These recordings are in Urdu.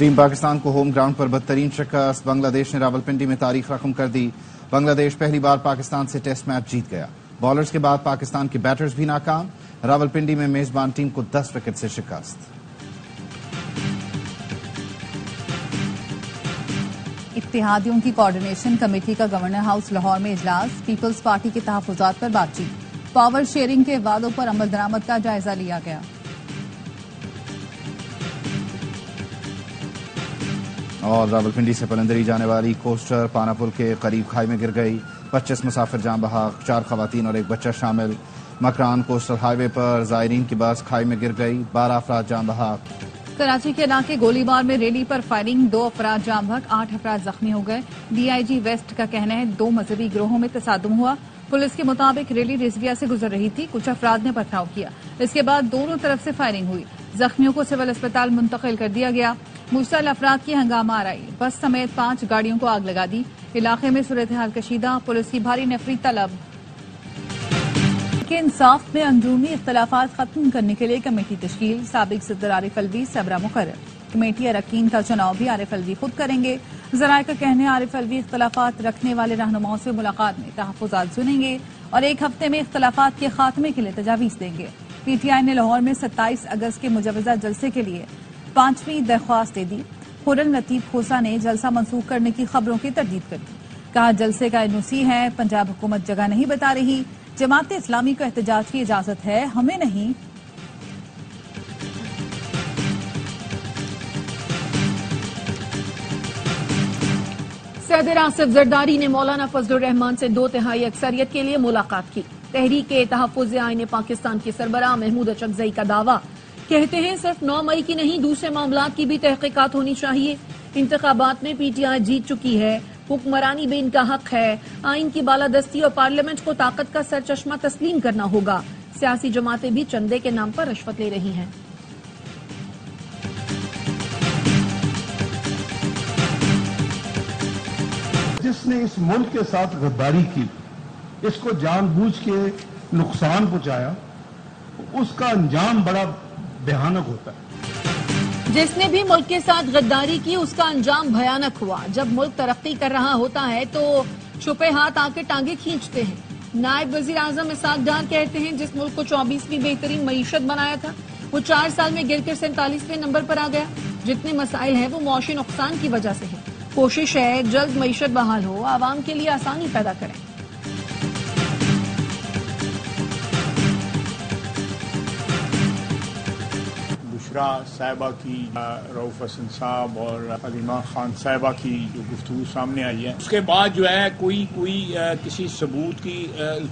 ٹیم پاکستان کو ہوم گراؤنڈ پر بدترین شکست، بنگلہ دیش نے راولپنڈی میں تاریخ رقم کر دی۔ بنگلہ دیش پہلی بار پاکستان سے ٹیسٹ میچ جیت گیا۔ بالرز کے بعد پاکستان کے بیٹرز بھی ناکام، راولپنڈی میں میزبان ٹیم کو 10 وکٹ سے شکست۔ اتحادیوں کی کوارڈینیشن کمیٹی کا گورنر ہاؤس لاہور میں اجلاس، پیپلز پارٹی کے تحفظات پر بات چیت، پاور شیئرنگ کے وعدوں پر عمل درآمد کا جائزہ لیا گیا۔ اور راولپنڈی سے پلندری جانے والی کوسٹر پانا پل کے قریب کھائی میں گر گئی، 25 مسافر جاں بحق، 4 خواتین اور 1 بچہ شامل۔ مکران کوسٹل ہائی وے پر زائرین کی بس کھائی میں گر گئی، 12 افراد جاں بحق۔ کراچی کے علاقے گولی بار میں ریلی پر فائرنگ، 2 افراد جاں بحق، 8 افراد زخمی ہو گئے۔ ڈی آئی جی ویسٹ کا کہنا ہے 2 مذہبی گروہوں میں تصادم ہوا۔ پولیس کے مطابق ریلی رضویہ سے گزر رہی تھی، کچھ افراد نے پتھراؤ کیا، اس کے بعد دونوں طرف سے فائرنگ ہوئی، زخمیوں کو سول اسپتال منتقل کر دیا گیا۔ مشتعل افراد کی ہنگامہ آرائی، بس سمیت 5 گاڑیوں کو آگ لگا دی، علاقے میں صورتحال کشیدہ، پولیس کی بھاری نفری طلب۔ کے انصاف میں اندرونی اختلافات ختم کرنے کے لیے کمیٹی تشکیل، سابق صدر عارف الوی سربراہ مقرر، کمیٹی اراکین کا چناؤ بھی عارف الوی خود کریں گے۔ ذرائع کا کہنا ہے عارف الوی اختلافات رکھنے والے رہنماؤں سے ملاقات میں تحفظات سنیں گے اور 1 ہفتے میں اختلافات کے خاتمے کے لیے تجاویز دیں گے۔ پی ٹی آئی نے لاہور میں 27 اگست کے مجوزہ جلسے کے لیے 5ویں درخواست دے دی۔ خورم لطیف کھوسا نے جلسہ منسوخ کرنے کی خبروں کی تردید کر دی، کہا جلسے کا NOC ہے، پنجاب حکومت جگہ نہیں بتا رہی، جماعت اسلامی کو احتجاج کی اجازت ہے، ہمیں نہیں۔ صدر آصف زرداری نے مولانا فضل الرحمان سے 2/3 اکثریت کے لیے ملاقات کی۔ تحریک تحفظ آئین پاکستان کے سربراہ محمود اچکزئی کا دعویٰ، کہتے ہیں صرف 9 مئی کی نہیں دوسرے معاملات کی بھی تحقیقات ہونی چاہیے۔ انتخابات میں PTI جیت چکی ہے، حکمرانی بھی ان کا حق ہے، آئین کی بالادستی اور پارلیمنٹ کو طاقت کا سرچشمہ تسلیم کرنا ہوگا۔ سیاسی جماعتیں بھی چندے کے نام پر رشوت لے رہی ہیں۔ جس نے اس ملک کے ساتھ غداری کی، اس کو جان بوجھ کے نقصان پہنچایا، اس کا انجام بڑا بھیانک ہوتا ہے۔ جس نے بھی ملک کے ساتھ غداری کی اس کا انجام بھیانک ہوا۔ جب ملک ترقی کر رہا ہوتا ہے تو چھپے ہاتھ آ کے ٹانگیں کھینچتے ہیں۔ نائب وزیر اعظم اسحاق ڈار کہتے ہیں جس ملک کو 24ویں بہترین معیشت بنایا تھا وہ 4 سال میں گر کر 47ویں نمبر پر آ گیا۔ جتنے مسائل ہیں وہ معاشی نقصان کی وجہ سے ہیں۔ کوشش ہے جلد معیشت بحال ہو، عوام کے لیے آسانی پیدا کریں۔ بشرا صاحبہ کی، رؤوف حسن صاحب اور حلیمہ خان صاحبہ کی جو گفتگو سامنے آئی ہے، اس کے بعد جو ہے کوئی کسی ثبوت کی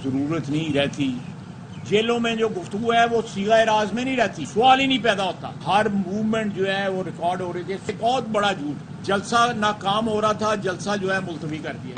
ضرورت نہیں رہتی۔ جیلوں میں جو گفتگو ہے وہ صیغہ راز میں نہیں رہتی، سوال ہی نہیں پیدا ہوتا۔ ہر موومنٹ جو ہے وہ ریکارڈ ہو رہی تھی، بہت بڑا جھوٹ۔ جلسہ ناکام ہو رہا تھا، جلسہ جو ہے ملتوی کر دیا۔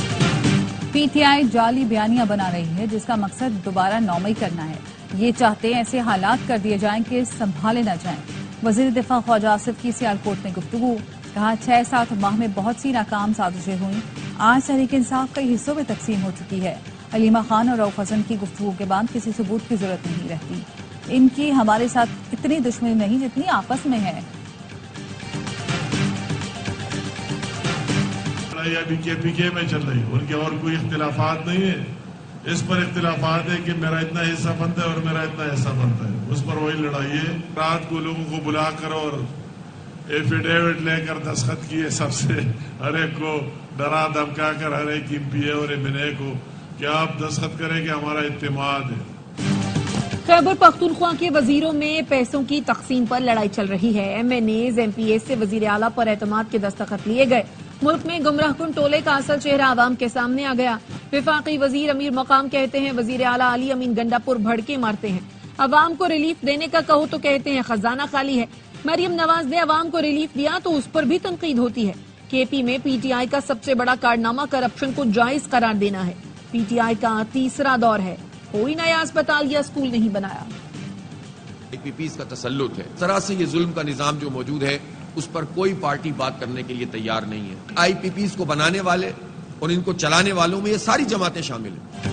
PTI جعلی بیانیاں بنا رہی ہے جس کا مقصد دوبارہ 9 مئی کرنا ہے۔ یہ چاہتے ہیں ایسے حالات کر دیے جائیں کہ سنبھالے نہ جائیں۔ وزیر دفاع خواجہ آصف کی سیالکوٹ میں گفتگو، کہا 6-7 ماہ میں بہت سی ناکام سازشیں ہوئیں، آج تحریک انصاف کئی حصوں میں تقسیم ہو چکی ہے۔ حلیمہ خان اور رؤوف حسن کی گفتگو کے بعد کسی ثبوت کی ضرورت نہیں رہتی۔ ان کی ہمارے ساتھ اتنی دشمنی نہیں جتنی آپس میں ہے۔ ابھی KPK میں چل رہی، ان کے اور کوئی اختلافات نہیں ہے۔ اس پر اختلافات ہے کہ میرا اتنا حصہ بنتا ہے اور میرا اتنا حصہ بنتا ہے، اس پر وہی لڑائی ہے۔ رات کو لوگوں کو بلا کر اور ایفیڈیوٹ لے کر دستخط کیے، سب سے ہر ایک کو ڈرا دھمکا کر ہر ایک MP اور MNA کو کہ آپ دستخط کریں کہ ہمارا اعتماد ہے۔ خیبر پختونخوا کے وزیروں میں پیسوں کی تقسیم پر لڑائی چل رہی ہے۔ MNAs MPAs سے وزیر اعلیٰ پر اعتماد کے دستخط لیے گئے۔ ملک میں گمراہ کن ٹولے کا اصل چہرہ عوام کے سامنے آ گیا۔ وفاقی وزیر امیر مقام کہتے ہیں وزیر اعلیٰ علی امین گنڈا پور بھڑکے مارتے ہیں۔ عوام کو ریلیف دینے کا کہو تو کہتے ہیں خزانہ خالی ہے۔ مریم نواز نے عوام کو ریلیف دیا تو اس پر بھی تنقید ہوتی ہے۔ KP میں PTI کا سب سے بڑا کارنامہ کرپشن کو جائز قرار دینا ہے۔ PTI کا تیسرا دور ہے، کوئی نیا اسپتال یا اسکول نہیں بنایا۔ IPPs کا تسلط ہے، اس طرح سے یہ ظلم کا نظام جو موجود ہے اس پر کوئی پارٹی بات کرنے کے لیے تیار نہیں ہے۔ IPPs کو بنانے والے اور ان کو چلانے والوں میں یہ ساری جماعتیں شامل ہیں۔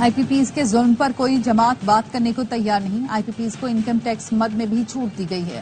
IPPs کے ظلم پر کوئی جماعت بات کرنے کو تیار نہیں۔ IPPs کو انکم ٹیکس مد میں بھی چھوٹ دی گئی ہے۔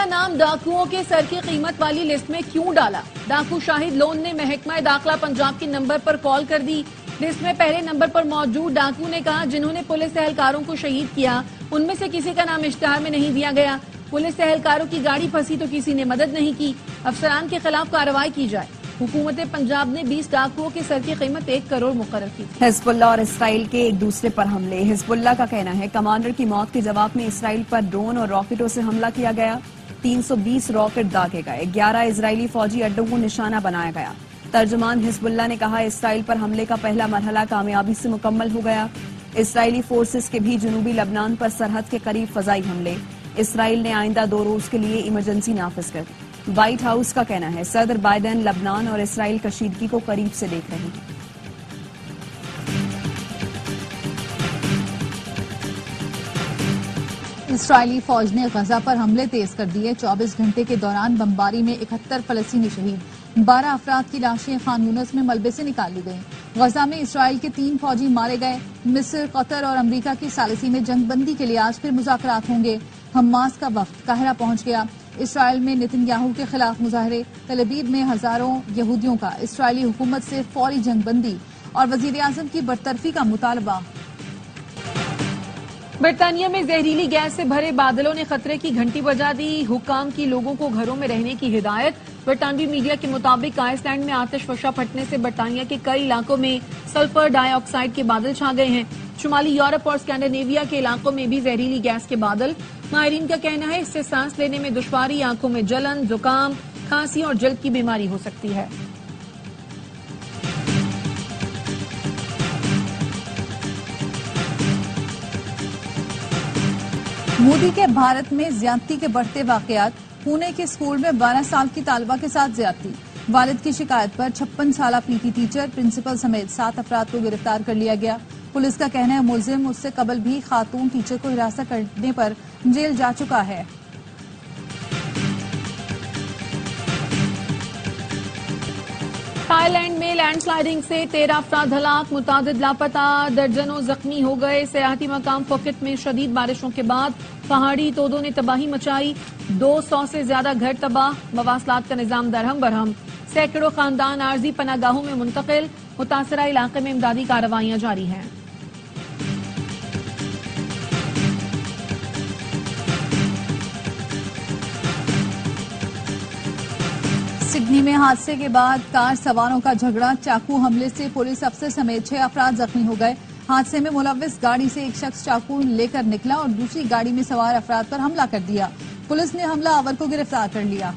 میرا نام ڈاکوؤں کے سر کی قیمت والی لسٹ میں کیوں ڈالا؟ ڈاکو شاہد لون نے محکمہ داخلہ پنجاب کے نمبر پر کال کر دی۔ لسٹ میں پہلے نمبر پر موجود ڈاکو نے کہا جنہوں نے پولیس اہلکاروں کو شہید کیا ان میں سے کسی کا نام اشتہار میں نہیں دیا گیا۔ پولیس اہلکاروں کی گاڑی پھنسی تو کسی نے مدد نہیں کی۔ افسران کے خلاف کارروائی کی جائے۔ حکومت پنجاب نے 20 ڈاکوؤں کے سر کی قیمت 1 کروڑ مقرر کی تھی۔ حزب اللہ اور اسرائیل کے ایک دوسرے پر حملے۔ حزب اللہ کا کہنا ہے کمانڈر کی موت کے جواب میں اسرائیل پر ڈرون اور راکٹوں سے حملہ کیا گیا۔ 320 راکٹ داغے گئے، 11 اسرائیلی فوجی اڈوں کو نشانہ بنایا گیا۔ ترجمان حزب اللہ نے کہا اسرائیل پر حملے کا پہلا مرحلہ کامیابی سے مکمل ہو گیا۔ اسرائیلی فورسز کے بھی جنوبی لبنان پر سرحد کے قریب فضائی حملے۔ اسرائیل نے آئندہ 2 روز کے لیے ایمرجنسی نافذ کر دی۔ وائٹ ہاؤس کا کہنا ہے صدر بائیڈن لبنان اور اسرائیل کشیدگی کو قریب سے دیکھ رہے ہیں۔ اسرائیلی فوج نے غزہ پر حملے تیز کر دیے۔ 24 گھنٹے کے دوران بمباری میں 71 فلسطینی شہید، 12 افراد کی لاشیں خان یونس میں ملبے سے نکال لی گئیں۔ غزہ میں اسرائیل کے 3 فوجی مارے گئے۔ مصر، قطر اور امریکہ کی ثالثی میں جنگ بندی کے لیے آج پھر مذاکرات ہوں گے۔ حماس کا وفد قاہرہ پہنچ گیا۔ اسرائیل میں نتن یاہو کے خلاف مظاہرے، تل ابیب میں ہزاروں یہودیوں کا اسرائیلی حکومت سے فوری جنگ بندی اور وزیر اعظم کی برطرفی کا مطالبہ۔ برطانیہ میں زہریلی گیس سے بھرے بادلوں نے خطرے کی گھنٹی بجا دی۔ حکام کی لوگوں کو گھروں میں رہنے کی ہدایت۔ برطانوی میڈیا کے مطابق آئس لینڈ میں آتش فشاں پھٹنے سے برطانیہ کے کئی علاقوں میں سلفر ڈائی آکسائیڈ کے بادل چھا گئے ہیں۔ شمالی یورپ اور اسکینڈینیویا کے علاقوں میں بھی زہریلی گیس کے بادل۔ ماہرین کا کہنا ہے اس سے سانس لینے میں دشواری، آنکھوں میں جلن، زکام، کھانسی اور جلد کی بیماری ہو سکتی ہے۔ مودی کے بھارت میں زیادتی کے بڑھتے واقعات۔ پونے کے اسکول میں 12 سال کی طالبہ کے ساتھ زیادتی۔ والد کی شکایت پر 56 سالہ پی ٹی ٹیچر، پرنسپل سمیت 7 افراد کو گرفتار کر لیا گیا۔ پولیس کا کہنا ہے ملزم اس سے قبل بھی خاتون ٹیچر کو ہراساں کرنے پر جیل جا چکا ہے۔ تھائی لینڈ میں لینڈ سلائیڈنگ سے 13 افراد ہلاک، متعدد لاپتہ، درجنوں زخمی ہو گئے۔ سیاحتی مقام پھوکت میں شدید بارشوں کے بعد پہاڑی تودوں نے تباہی مچائی، 200 سے زیادہ گھر تباہ، مواصلات کا نظام درہم برہم، سینکڑوں خاندان عارضی پناہ گاہوں میں منتقل، متاثرہ علاقے میں امدادی کارروائیاں جاری ہیں۔ سڈنی میں حادثے کے بعد کار سواروں کا جھگڑا، چاقو حملے سے پولیس افسر سمیت 6 افراد زخمی ہو گئے۔ حادثے میں ملوث گاڑی سے ایک شخص چاقو لے کر نکلا اور دوسری گاڑی میں سوار افراد پر حملہ کر دیا۔ پولیس نے حملہ آور کو گرفتار کر لیا۔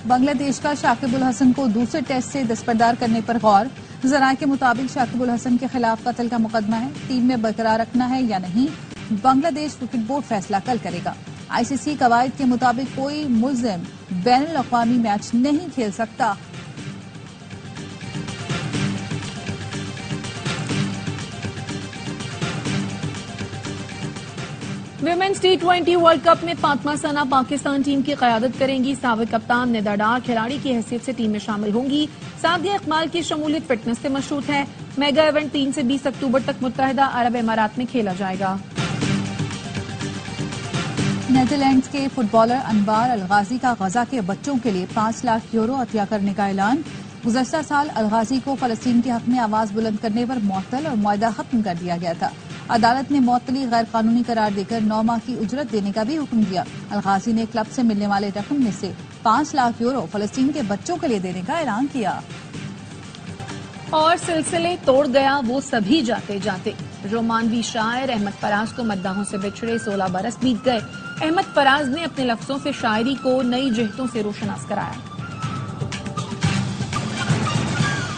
بنگلہ دیش کا شاکب الحسن کو دوسرے ٹیسٹ سے دستبردار کرنے پر غور۔ ذرائع کے مطابق شاکب الحسن کے خلاف قتل کا مقدمہ ہے، ٹیم میں برقرار رکھنا ہے یا نہیں بنگلہ دیش کرکٹ بورڈ فیصلہ کل کرے گا۔ آئی سی سی قواعد کے مطابق کوئی ملزم بین الاقوامی میچ نہیں کھیل سکتا۔ ویمنز ٹی20 ورلڈ کپ میں فاطمہ ثنا پاکستان ٹیم کی قیادت کریں گی۔ سابق کپتان ندا ڈار کھلاڑی کی حیثیت سے ٹیم میں شامل ہوں گی۔ سعدیہ اقبال کی شمولیت فٹنس سے مشروط ہے۔ میگا ایونٹ 3 سے 20 اکتوبر تک متحدہ عرب امارات میں کھیلا جائے گا۔ نیدرلینڈز کے فٹ بالر انوار الغازی کا غزہ کے بچوں کے لیے 5 لاکھ یورو عطیہ کرنے کا اعلان۔ گزشتہ سال الغازی کو فلسطین کے حق میں آواز بلند کرنے پر معطل اور معاہدہ ختم کر دیا گیا تھا۔ عدالت نے معطلی غیر قانونی قرار دے کر 9 ماہ کی اجرت دینے کا بھی حکم دیا۔ الغازی نے کلب سے ملنے والے رقم میں سے 5 لاکھ یورو فلسطین کے بچوں کے لیے دینے کا اعلان کیا۔ اور سلسلے توڑ گیا وہ سبھی جاتے جاتے۔ رومانوی شاعر احمد فراز کو مداحوں سے بچھڑے 16 برس بیت گئے۔ احمد فراز نے اپنے لفظوں سے شاعری کو نئی جہتوں سے روشناس کرایا۔